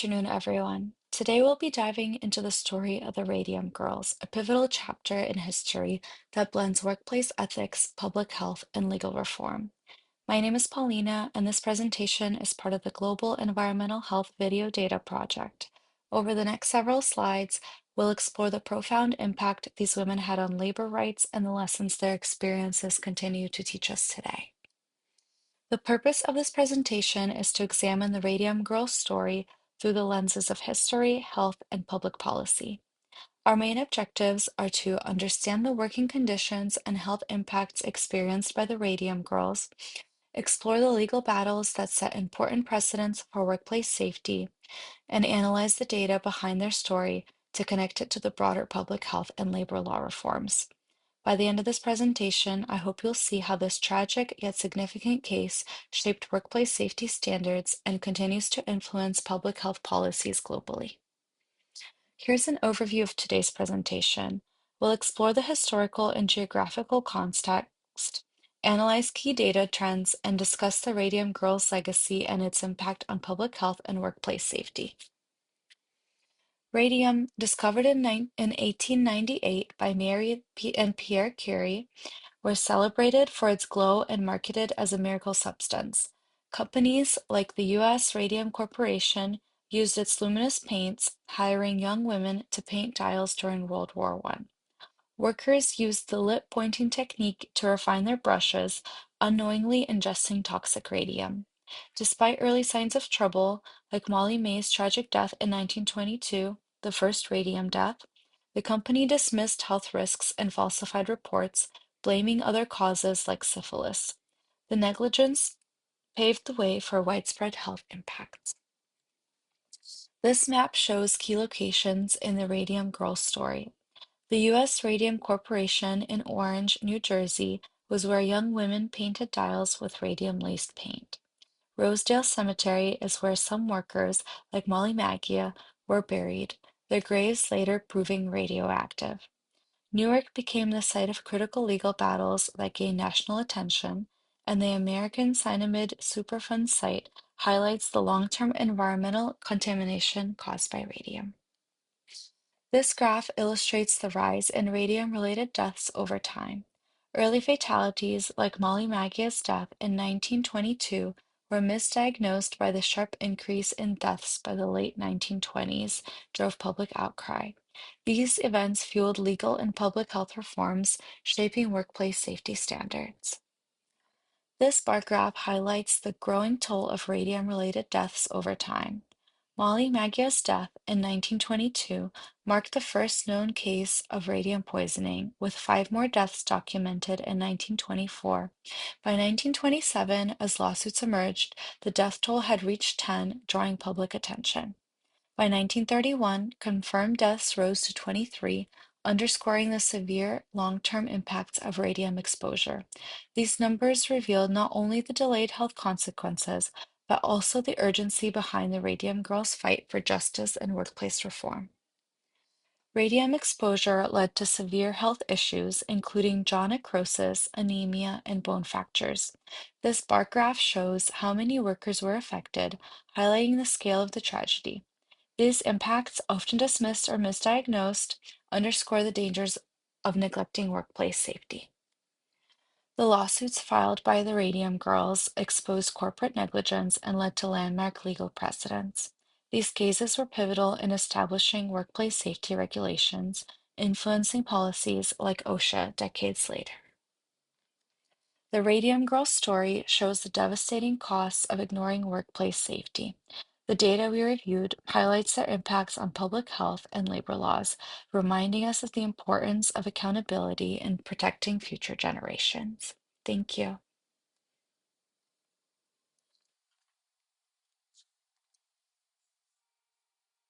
Afternoon, everyone. Today we'll be diving into the story of the Radium Girls, a pivotal chapter in history that blends workplace ethics, public health, and legal reform. My name is Paulina, and this presentation is part of the Global Environmental Health Video Data Project. Over the next several slides, we'll explore the profound impact these women had on labor rights and the lessons their experiences continue to teach us today. The purpose of this presentation is to examine the Radium Girls story through the lenses of history, health, and public policy. Our main objectives are to understand the working conditions and health impacts experienced by the Radium Girls, explore the legal battles that set important precedents for workplace safety, and analyze the data behind their story to connect it to the broader public health and labor law reforms. By the end of this presentation, I hope you'll see how this tragic yet significant case shaped workplace safety standards and continues to influence public health policies globally. Here's an overview of today's presentation. We'll explore the historical and geographical context, analyze key data trends, and discuss the Radium Girls' legacy and its impact on public health and workplace safety. Radium, discovered in 1898 by Mary and Pierre Curie, was celebrated for its glow and marketed as a miracle substance. Companies like the U.S. Radium Corporation used its luminous paints, hiring young women to paint dials during World War I. Workers used the lip pointing technique to refine their brushes, unknowingly ingesting toxic radium. Despite early signs of trouble, like Molly May's tragic death in 1922, the first radium death, the company dismissed health risks and falsified reports, blaming other causes like syphilis. The negligence paved the way for widespread health impacts. This map shows key locations in the Radium Girls story. The U.S. Radium Corporation in Orange, New Jersey, was where young women painted dials with radium-laced paint. Rosedale Cemetery is where some workers, like Molly Maggia, were buried, their graves later proving radioactive. Newark became the site of critical legal battles that gained national attention, and the American Cyanamide Superfund site highlights the long-term environmental contamination caused by radium. This graph illustrates the rise in radium-related deaths over time. Early fatalities, like Molly Maggia's death in 1922, were misdiagnosed by the sharp increase in deaths by the late 1920s, drove public outcry. These events fueled legal and public health reforms, shaping workplace safety standards. This bar graph highlights the growing toll of radium-related deaths over time. Molly Maggia's death in 1922 marked the first known case of radium poisoning, with 5 more deaths documented in 1924. By 1927, as lawsuits emerged, the death toll had reached 10, drawing public attention. By 1931, confirmed deaths rose to 23, underscoring the severe long-term impacts of radium exposure. These numbers revealed not only the delayed health consequences, but also the urgency behind the Radium Girls' fight for justice and workplace reform. Radium exposure led to severe health issues, including jaw necrosis, anemia, and bone fractures. This bar graph shows how many workers were affected, highlighting the scale of the tragedy. These impacts, often dismissed or misdiagnosed, underscore the dangers of neglecting workplace safety. The lawsuits filed by the Radium Girls exposed corporate negligence and led to landmark legal precedents. These cases were pivotal in establishing workplace safety regulations, influencing policies like OSHA decades later. The Radium Girl story shows the devastating costs of ignoring workplace safety. The data we reviewed highlights their impacts on public health and labor laws, reminding us of the importance of accountability in protecting future generations. Thank you.